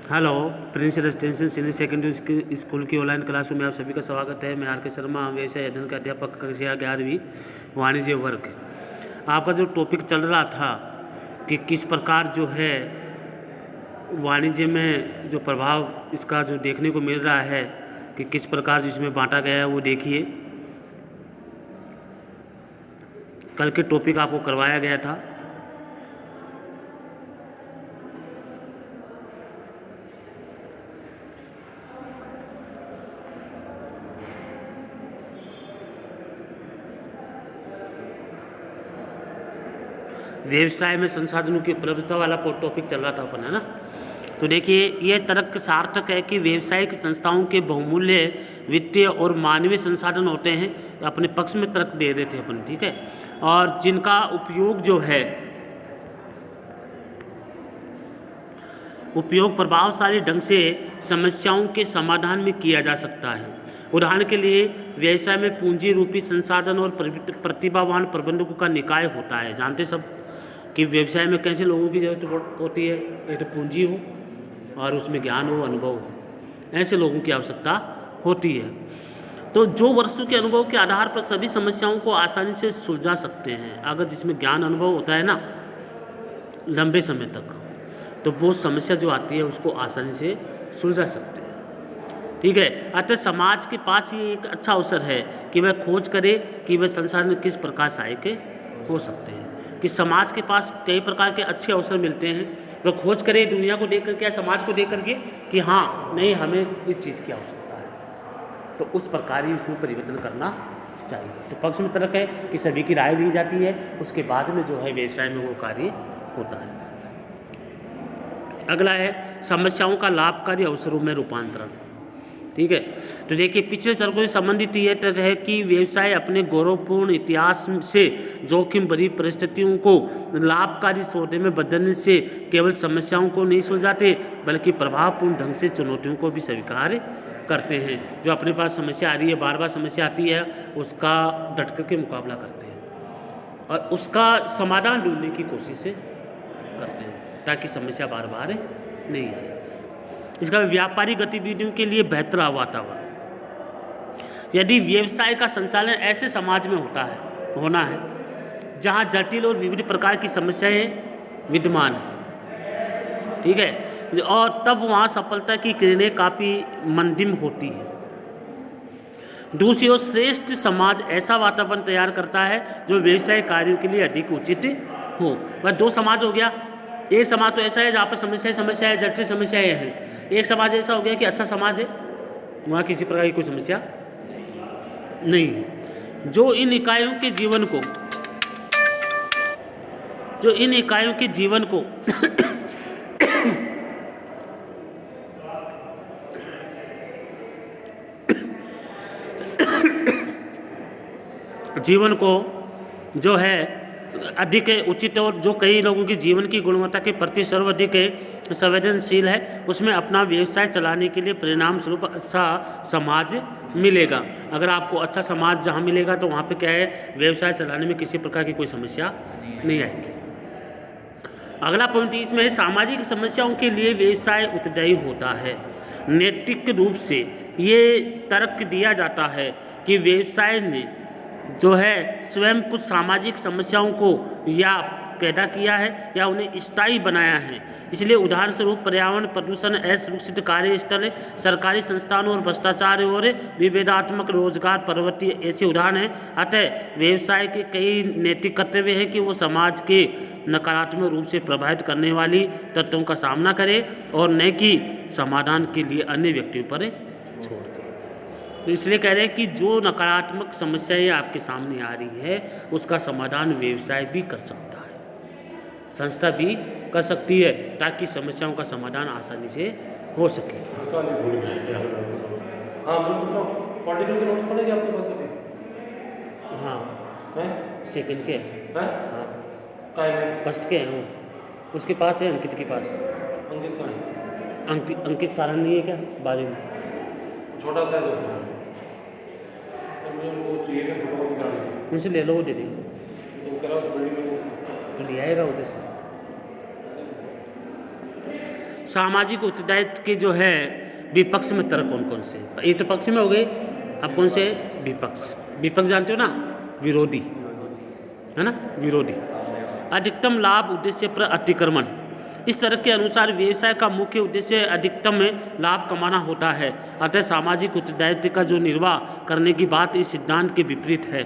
Hello, Prince residential senior secondary school की online classroom में आप सभी का स्वागत है। मैं आर के शर्मा, व्यवसाय अध्ययन का अध्यापक, कक्षा 11वीं वाणिज्य वर्ग। आपका जो टॉपिक चल रहा था कि किस प्रकार जो है वाणिज्य में जो प्रभाव इसका जो देखने को मिल रहा है कि किस प्रकार जिसमें बांटा गया है, वो देखिए। कल के टॉपिक आपको करवाया गया था। व्यवसाय में संसाधनों की उपलब्धता वाला टॉपिक चल रहा था अपन, है ना। तो देखिए, यह तर्क सार्थक है कि व्यावसायिक संस्थाओं के बहुमूल्य वित्तीय और मानवीय संसाधन होते हैं। अपने पक्ष में तर्क दे रहे थे अपन, ठीक है। और जिनका उपयोग प्रभावशाली ढंग से समस्याओं के समाधान में किया जा सकता है। उदाहरण के लिए, व्यवसाय में पूंजी रूपी संसाधन और प्रतिभावान प्रबंधकों का निकाय होता है। जानते सब कि व्यवसाय में कैसे लोगों की जरूरत होती है। एक तो पूंजी हो और उसमें ज्ञान हो, अनुभव हो, ऐसे लोगों की आवश्यकता होती है। तो जो वर्षों के अनुभव के आधार पर सभी समस्याओं को आसानी से सुलझा सकते हैं। अगर जिसमें ज्ञान अनुभव होता है ना लंबे समय तक, तो वो समस्या जो आती है उसको आसानी से सुलझा सकते हैं, ठीक है। अतः समाज के पास ये एक अच्छा अवसर है कि वह खोज करे कि वह संसाधन किस प्रकार सहायक हो सकते हैं। कि समाज के पास कई प्रकार के अच्छे अवसर मिलते हैं, वह खोज करे दुनिया को देख करके, समाज को देख करके कि हाँ नहीं, हमें इस चीज़ की आवश्यकता है, तो उस प्रकार ही उसमें परिवर्तन करना चाहिए। तो पक्ष में तर्क है कि सभी की राय ली जाती है, उसके बाद में जो है व्यवसाय में वो कार्य होता है। अगला है समस्याओं का लाभकारी अवसरों में रूपांतरण, ठीक है। तो देखिए, पिछले तर्कों से संबंधित ये तर्क है कि व्यवसाय अपने गौरवपूर्ण इतिहास से जोखिम भरी परिस्थितियों को लाभकारी सौदे में बदलने से केवल समस्याओं को नहीं सुलझाते, बल्कि प्रभावपूर्ण ढंग से चुनौतियों को भी स्वीकार करते हैं। जो अपने पास समस्या आ रही है, बार बार समस्या आती है, उसका डट कर के मुकाबला करते हैं और उसका समाधान ढूंढने की कोशिश करते हैं ताकि समस्या बार बार नहीं आए। इसका व्यापारिक गतिविधियों के लिए बेहतर वातावरण। यदि व्यवसाय का संचालन ऐसे समाज में होना है जहां जटिल और विविध प्रकार की समस्याएं विद्यमान हैं, ठीक है, और तब वहां सफलता की किरणें काफ़ी मंदिम होती है। दूसरी ओर श्रेष्ठ समाज ऐसा वातावरण तैयार करता है जो व्यवसाय कार्यों के लिए अधिक उचित हो। वह दो समाज हो गया। एक समाज तो ऐसा है जहाँ पर समस्या है, जटिल समस्याएं हैं। एक समाज ऐसा हो गया कि अच्छा समाज है, वहाँ किसी प्रकार की कोई समस्या नहीं है। जो इन इकाइयों के जीवन को जीवन को जो है अधिक उचित और जो कई लोगों की जीवन की गुणवत्ता के प्रति सर्वाधिक संवेदनशील है, उसमें अपना व्यवसाय चलाने के लिए परिणाम स्वरूप अच्छा समाज मिलेगा। अगर आपको अच्छा समाज जहाँ मिलेगा तो वहाँ पे क्या है, व्यवसाय चलाने में किसी प्रकार की कोई समस्या नहीं आएगी। अगला पॉइंट इसमें सामाजिक समस्याओं के लिए व्यवसाय उत्तरदायी होता है। नैतिक रूप से ये तर्क दिया जाता है कि व्यवसाय ने जो है स्वयं कुछ सामाजिक समस्याओं को या पैदा किया है या उन्हें स्थायी बनाया है। इसलिए उदाहरण स्वरूप पर्यावरण प्रदूषण, असुरक्षित कार्यस्थल, सरकारी संस्थानों और भ्रष्टाचार और विभेदात्मक रोजगार प्रवृत्ति ऐसे उदाहरण हैं। अतः व्यवसाय के कई नैतिक कर्तव्य हैं कि वो समाज के नकारात्मक रूप से प्रभावित करने वाली तत्वों का सामना करे और न कि समाधान के लिए अन्य व्यक्तियों पर छोड़ दे। तो इसलिए कह रहे हैं कि जो नकारात्मक समस्याएं आपके सामने आ रही है उसका समाधान व्यवसाय भी कर सकता है, संस्था भी कर सकती है, ताकि समस्याओं का समाधान आसानी से हो सके। हाँ, सेकंड के हाँ, फर्स्ट के हैं वो, उसके पास है, अंकित के पास। अंकित सारण नहीं है क्या बारे में? छोटा सा उनसे ले लो, वो दे देंगे तो ले आएगा उधर से। सामाजिक उत्तरदायित्व के जो है विपक्ष में तर्क कौन कौन से? ये तो पक्ष में हो गए, अब कौन से? विपक्ष। विपक्ष जानते हो ना, विरोधी, है ना, विरोधी। अधिकतम लाभ उद्देश्य पर अतिक्रमण। इस तरह के अनुसार व्यवसाय का मुख्य उद्देश्य अधिकतम लाभ कमाना होता है, अतः सामाजिक उत्तरदायित्व का जो निर्वाह करने की बात इस सिद्धांत के विपरीत है।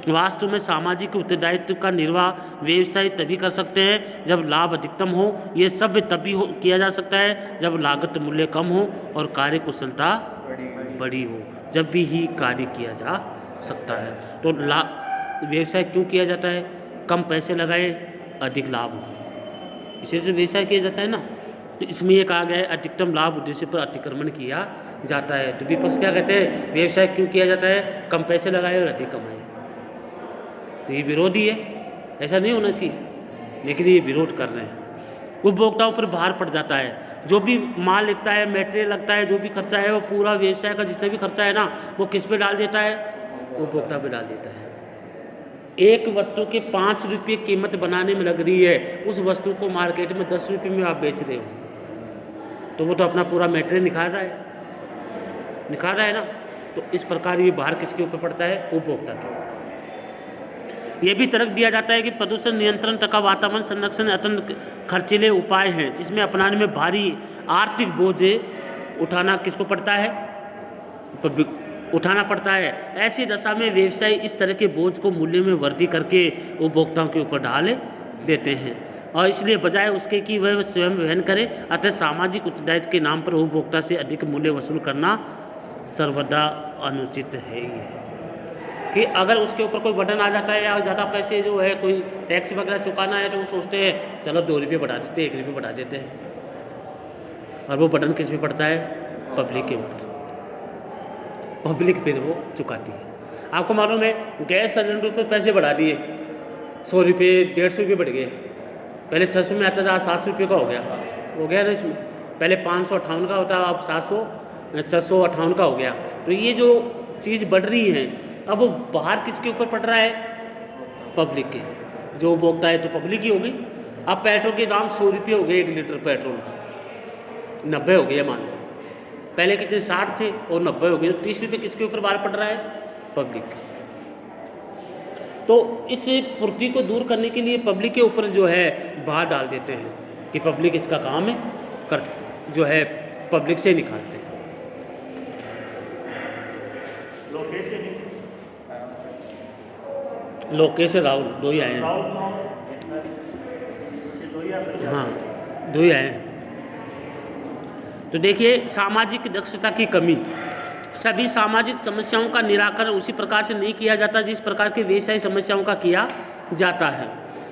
वास्तव में सामाजिक उत्तरदायित्व का निर्वाह व्यवसायी तभी कर सकते हैं जब लाभ अधिकतम हो। ये सब तभी किया जा सकता है जब लागत मूल्य कम हो और कार्य कुशलता बड़ी हो, जब भी ही कार्य किया जा सकता है। तो व्यवसाय क्यों किया जाता है? कम पैसे लगाए, अधिक लाभ हो, इसलिए तो व्यवसाय किया जाता है ना। तो इसमें ये कहा गया है अधिकतम लाभ उद्देश्य पर अतिक्रमण किया जाता है। तो विपक्ष क्या कहते हैं? व्यवसाय क्यों किया जाता है? कम पैसे लगाए और अधिक कमाए। तो ये विरोधी है, ऐसा नहीं होना चाहिए, लेकिन ये विरोध कर रहे हैं। उपभोक्ताओं पर भार पड़ जाता है, जो भी माल लगता है, मटेरियल लगता है, जो भी खर्चा है वो पूरा व्यवसाय का जितना भी खर्चा है ना, वो किस पे डाल देता है? उपभोक्ता पे डाल देता है। एक वस्तु के 5 रुपये कीमत बनाने में लग रही है, उस वस्तु को मार्केट में 10 रुपये में आप बेच रहे हो, तो वो तो अपना पूरा मटेरियल निकाल रहा है ना। तो इस प्रकार ये भार किसके ऊपर पड़ता है? उपभोक्ता के ऊपर। यह भी तर्क दिया जाता है कि प्रदूषण नियंत्रण तथा वातावरण संरक्षण अत्यंत खर्चीले उपाय हैं, जिसमें अपनाने में भारी आर्थिक बोझ उठाना किसको पड़ता है? उठाना पड़ता है। ऐसी दशा में व्यवसायी इस तरह के बोझ को मूल्य में वृद्धि करके उपभोक्ताओं के ऊपर डाल देते हैं, और इसलिए बजाय उसके कि वह स्वयं वहन करे, अतः सामाजिक उत्तरदायित्व के नाम पर उपभोक्ता से अधिक मूल्य वसूल करना सर्वदा अनुचित है। कि अगर उसके ऊपर कोई बटन आ जाता है या ज़्यादा पैसे जो है कोई टैक्स वगैरह चुकाना है, तो वो सोचते हैं चलो 2 रुपये बढ़ा देते हैं, 1 रुपये बढ़ा देते हैं, और वो बटन किस पे पड़ता है? पब्लिक के ऊपर। पब्लिक फिर वो चुकाती है। आपको मालूम है गैस सिलेंडर पे पैसे बढ़ा दिए, 100 रुपये, 150 रुपये बढ़ गए। पहले 600 में आता था, 700 रुपये का हो गया ना इसमें। पहले 558 का होता, अब 658 का हो गया। तो ये जो चीज़ बढ़ रही है, अब वो बाहर किसके ऊपर पड़ रहा है? पब्लिक के। जो उपभोक्ता है तो पब्लिक ही होगी। अब पेट्रोल के दाम 100 रुपये हो गए 1 लीटर पेट्रोल का, 90 हो गया मान लो। पहले कितने 60 थे और 90 हो गए, तो 30 रुपये किसके ऊपर बाहर पड़ रहा है? पब्लिक। तो इस पूर्ति को दूर करने के लिए पब्लिक के ऊपर जो है बाहर डाल देते हैं कि पब्लिक इसका काम है जो है पब्लिक से निकालते हैं। लोकेश राहुल 2 ही आए हैं। हाँ 2 ही आए हैं। तो देखिए, सामाजिक दक्षता की कमी। सभी सामाजिक समस्याओं का निराकरण उसी प्रकार से नहीं किया जाता जिस प्रकार के व्यवसायिक समस्याओं का किया जाता है।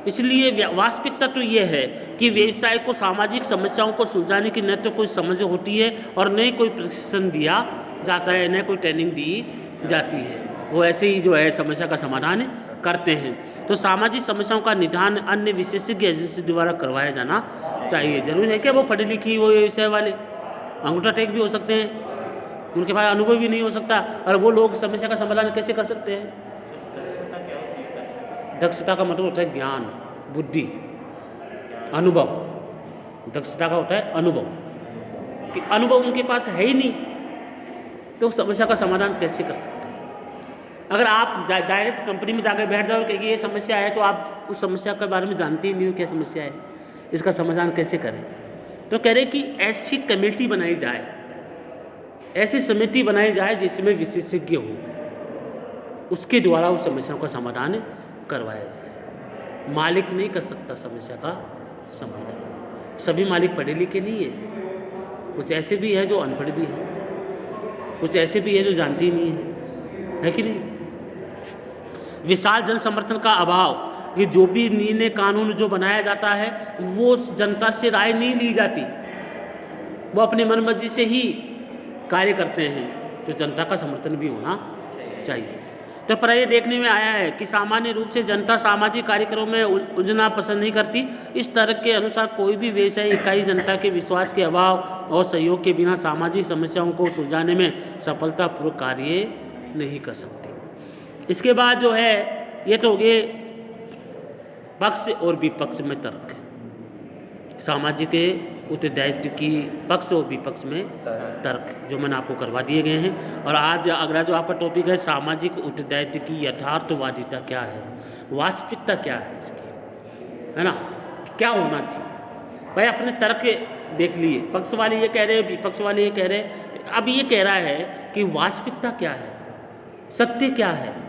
इसलिए वास्तविक तत्व ये है कि व्यवसाय को सामाजिक समस्याओं को सुलझाने की न तो कोई समझ होती है और न ही कोई प्रशिक्षण दिया जाता है, न कोई ट्रेनिंग दी जाती है। वो ऐसे ही जो है समस्या का समाधान करते हैं। तो सामाजिक समस्याओं का निदान अन्य विशेषज्ञ एजेंसी द्वारा करवाया जाना चाहिए। जरूर है क्या वो पढ़ी लिखी वो व्यवसाय वाले, अंगूठा टेक भी हो सकते हैं, उनके पास अनुभव भी नहीं हो सकता, और वो लोग समस्या का समाधान कैसे कर सकते हैं? दक्षता का मतलब होता है ज्ञान, बुद्धि, अनुभव। दक्षता का होता है अनुभव, कि अनुभव उनके पास है ही नहीं तो समस्या का समाधान कैसे कर सकते हैं? अगर आप डायरेक्ट कंपनी में जाकर बैठ जाओ और कहेंगे ये समस्या है, तो आप उस समस्या के बारे में जानते ही नहीं हो क्या समस्या है, इसका समाधान कैसे करें? तो कह रहे कि ऐसी कमेटी बनाई जाए, ऐसी समिति बनाई जाए जिसमें विशेषज्ञ हो, उसके द्वारा उस समस्याओं का समाधान करवाया जाए। मालिक नहीं कर सकता समस्या का समाधान। सभी मालिक पढ़े लिखे नहीं है, कुछ ऐसे भी है जो अनपढ़ भी है, कुछ ऐसे भी है जो जानते ही नहीं है कि नहीं? विशाल जन समर्थन का अभाव, ये जो भी निर्णय कानून जो बनाया जाता है वो जनता से राय नहीं ली जाती, वो अपनी मनमर्जी से ही कार्य करते हैं। तो जनता का समर्थन भी होना चाहिए। तो पर ये देखने में आया है कि सामान्य रूप से जनता सामाजिक कार्यक्रमों में उलझना पसंद नहीं करती। इस तरह के अनुसार कोई भी व्यवसायिक इकाई जनता के विश्वास के अभाव और सहयोग के बिना सामाजिक समस्याओं को सुलझाने में सफलतापूर्वक कार्य नहीं कर सकती। इसके बाद जो है ये तो हो गए पक्ष और विपक्ष में तर्क। सामाजिक उत्तरदायित्व की पक्ष और विपक्ष में तर्क जो मैंने आपको करवा दिए गए हैं। और आज अगला जो आपका टॉपिक है, सामाजिक उत्तरदायित्व की यथार्थवादिता क्या है, वास्तविकता क्या है इसकी, है ना, क्या होना चाहिए। भाई अपने तर्क देख लिए, पक्ष वाले ये कह रहे हैं, विपक्ष वाले ये कह रहे हैं। अब ये कह रहा है कि वास्तविकता क्या है, सत्य क्या है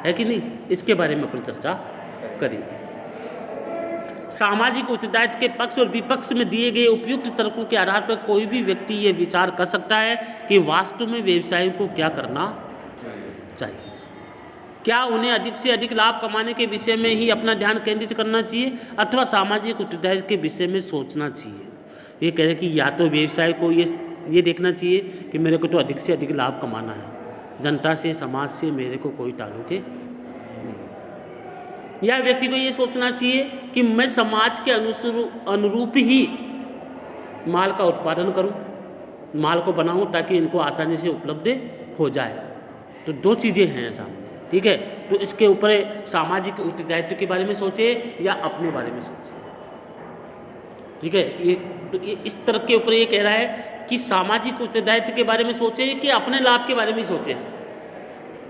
कि नहीं, इसके बारे में अपन चर्चा करें। सामाजिक उत्तरदायित्व के पक्ष और विपक्ष में दिए गए उपयुक्त तर्कों के आधार पर कोई भी व्यक्ति ये विचार कर सकता है कि वास्तव में व्यवसायियों को क्या करना चाहिए। क्या उन्हें अधिक से अधिक लाभ कमाने के विषय में ही अपना ध्यान केंद्रित करना चाहिए अथवा सामाजिक उत्तरदायित्व के विषय में सोचना चाहिए। ये कह रहे हैं कि या तो व्यवसाय को ये देखना चाहिए कि मेरे को तो अधिक से अधिक लाभ कमाना है, जनता से, समाज से मेरे को कोई ताल्लुक नहीं। या व्यक्ति को ये सोचना चाहिए कि मैं समाज के अनुरूप ही माल का उत्पादन करूं, माल को बनाऊं ताकि इनको आसानी से उपलब्ध हो जाए। तो दो चीज़ें हैं सामने, ठीक है। तो इसके ऊपर सामाजिक उत्तरदायित्व के बारे में सोचे या अपने बारे में सोचे, ठीक है। ये इस तरह के ऊपर ये कह रहा है कि सामाजिक उत्तरदायित्व के बारे में सोचे कि अपने लाभ के बारे में सोचे।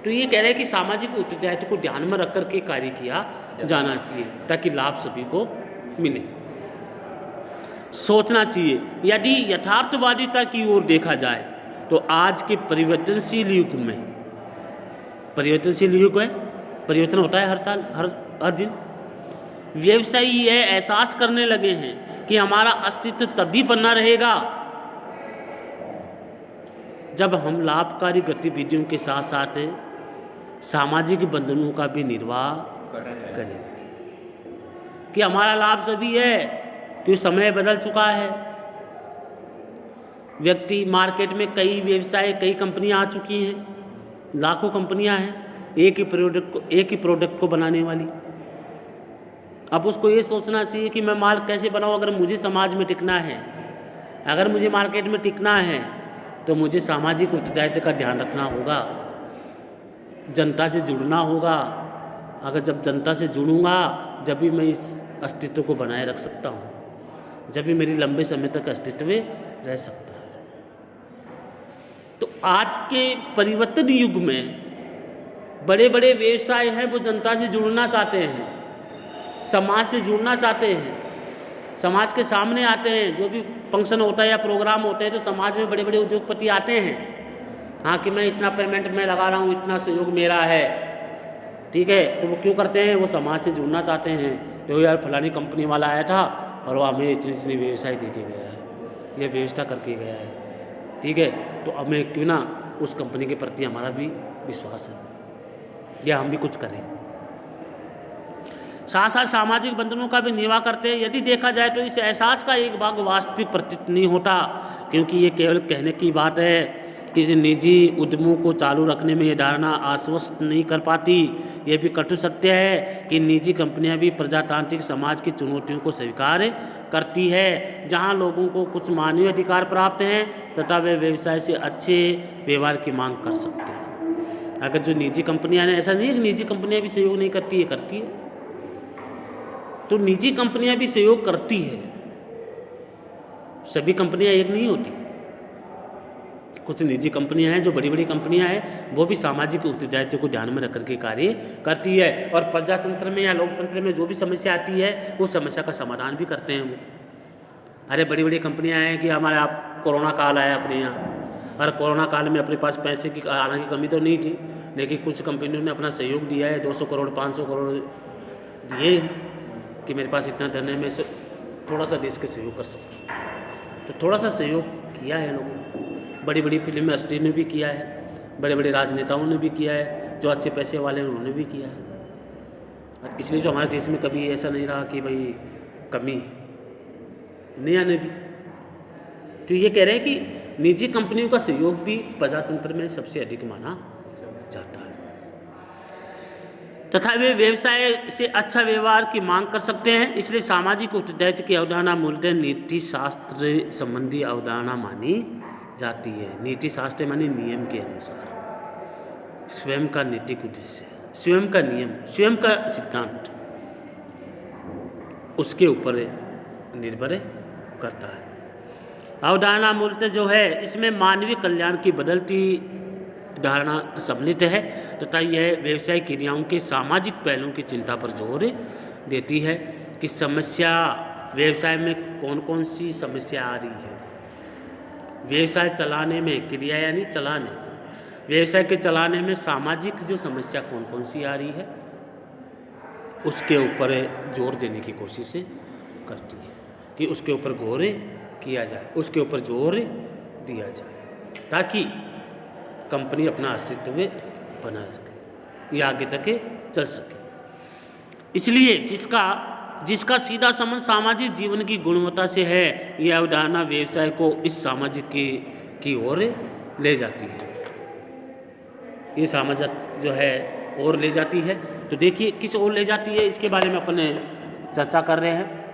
तो ये कह रहे हैं कि सामाजिक उत्तरदायित्व को ध्यान में रख कर के कार्य किया जाना चाहिए ताकि लाभ सभी को मिले। सोचना चाहिए। यदि यथार्थवादिता की ओर देखा जाए तो आज के परिवर्तनशील युग में, परिवर्तनशील युग है, परिवर्तन होता है हर साल, हर दिन, व्यवसायी यह एहसास करने लगे हैं कि हमारा अस्तित्व तभी बना रहेगा जब हम लाभकारी गतिविधियों के साथ साथ सामाजिक बंधनों का भी निर्वाह करेंगे। कि हमारा लाभ सभी है क्योंकि समय बदल चुका है। व्यक्ति मार्केट में कई व्यवसाय, कई कंपनियां आ चुकी हैं, लाखों कंपनियां हैं एक ही प्रोडक्ट को बनाने वाली। अब उसको ये सोचना चाहिए कि मैं माल कैसे बनाऊं। अगर मुझे समाज में टिकना है, अगर मुझे मार्केट में टिकना है तो मुझे सामाजिक उत्तरदायित्व का ध्यान रखना होगा, जनता से जुड़ना होगा। अगर जब जनता से जुड़ूंगा जब भी मैं इस अस्तित्व को बनाए रख सकता हूँ, जब भी मेरी लंबे समय तक अस्तित्व रह सकता है। तो आज के परिवर्तन युग में बड़े बड़े व्यवसाय हैं, वो जनता से जुड़ना चाहते हैं, समाज से जुड़ना चाहते हैं, समाज के सामने आते हैं। जो भी फंक्शन होता है या प्रोग्राम होते हैं तो समाज में बड़े बड़े उद्योगपति आते हैं, हाँ कि मैं इतना पेमेंट मैं लगा रहा हूँ, इतना सहयोग मेरा है, ठीक है। तो वो क्यों करते हैं, वो समाज से जुड़ना चाहते हैं। तो यार फलानी कंपनी वाला आया था और वो हमें इतनी इतनी व्यवसाय दे के गया है, ये व्यवस्था करके गया है, ठीक है। तो अब मैं क्यों ना उस कंपनी के प्रति हमारा भी विश्वास है या हम भी कुछ करें। साथ साथ सामाजिक बंधनों का भी निर्वाह करते हैं। यदि देखा जाए तो इस एहसास का एक भाग वास्तविक प्रतीत नहीं होता, क्योंकि ये केवल कहने की बात है। किसी निजी उद्यमों को चालू रखने में ये धारणा आश्वस्त नहीं कर पाती। ये भी कटु सत्य है कि निजी कंपनियां भी प्रजातांत्रिक समाज की चुनौतियों को स्वीकार करती है, जहां लोगों को कुछ मानवीय अधिकार प्राप्त हैं तथा वे व्यवसाय से अच्छे व्यवहार की मांग कर सकते हैं। अगर जो निजी कंपनियां हैं, ऐसा नहीं है कि निजी कंपनियां भी सहयोग नहीं करती है, करती है। तो निजी कंपनियां भी सहयोग करती है, सभी कंपनियां एक नहीं होती। कुछ निजी कंपनियां हैं जो बड़ी बड़ी कंपनियां हैं, वो भी सामाजिक उत्तरदायित्व को ध्यान में रख करके कार्य करती है। और प्रजातंत्र में या लोकतंत्र में जो भी समस्या आती है वो समस्या का समाधान भी करते हैं वो। अरे बड़ी बड़ी कंपनियां हैं कि हमारे आप कोरोना काल आया अपने यहाँ, और कोरोना काल में अपने पास पैसे की आने की कमी तो नहीं थी, लेकिन कुछ कंपनियों ने अपना सहयोग दिया है, 200 करोड़ 500 करोड़ दिए कि मेरे पास इतना धन है, मैं थोड़ा सा देश के सहयोग कर सकता हूँ। तो थोड़ा सा सहयोग किया है लोगों ने। बड़ी बड़ी फिल्म हस्ती ने भी किया है, बड़े बड़े राजनेताओं ने भी किया है, जो अच्छे पैसे वाले हैं उन्होंने भी किया है। और इसलिए जो हमारे देश में कभी ऐसा नहीं रहा कि भाई कमी नहीं आने दी। तो ये कह रहे हैं कि निजी कंपनियों का सहयोग भी प्रजातंत्र में सबसे अधिक माना जाता है तथा वे व्यवसाय से अच्छा व्यवहार की मांग कर सकते हैं। इसलिए सामाजिक उत्तरदायित्व की अवधारणा मूलतः नीति शास्त्र संबंधी अवधारणा मानी जाती है। नीति शास्त्र मानी नियम के अनुसार स्वयं का नैतिक उद्देश्य, स्वयं का नियम, स्वयं का सिद्धांत, उसके ऊपर निर्भर करता है। अवधारणा मूलतः जो है इसमें मानवीय कल्याण की बदलती धारणा सम्मिलित है तथा यह व्यवसाय क्रियाओं के सामाजिक पहलुओं की चिंता पर जोर देती है कि समस्या व्यवसाय में कौन कौन सी समस्या आ रही है। व्यवसाय चलाने में, क्रिया यानी चलाने, व्यवसाय के चलाने में सामाजिक जो समस्या कौन कौन सी आ रही है उसके ऊपर जोर देने की कोशिश करती है कि उसके ऊपर गौर किया जाए, उसके ऊपर जोर दिया जाए ताकि कंपनी अपना अस्तित्व बना सके या आगे तक चल सके। इसलिए जिसका सीधा संबंध सामाजिक जीवन की गुणवत्ता से है, यह अवधारणा व्यवसाय को इस सामाजिक की ओर ले जाती है। ये सामाजिक जो है और ले जाती है। तो देखिए किस ओर ले जाती है इसके बारे में अपन चर्चा कर रहे हैं।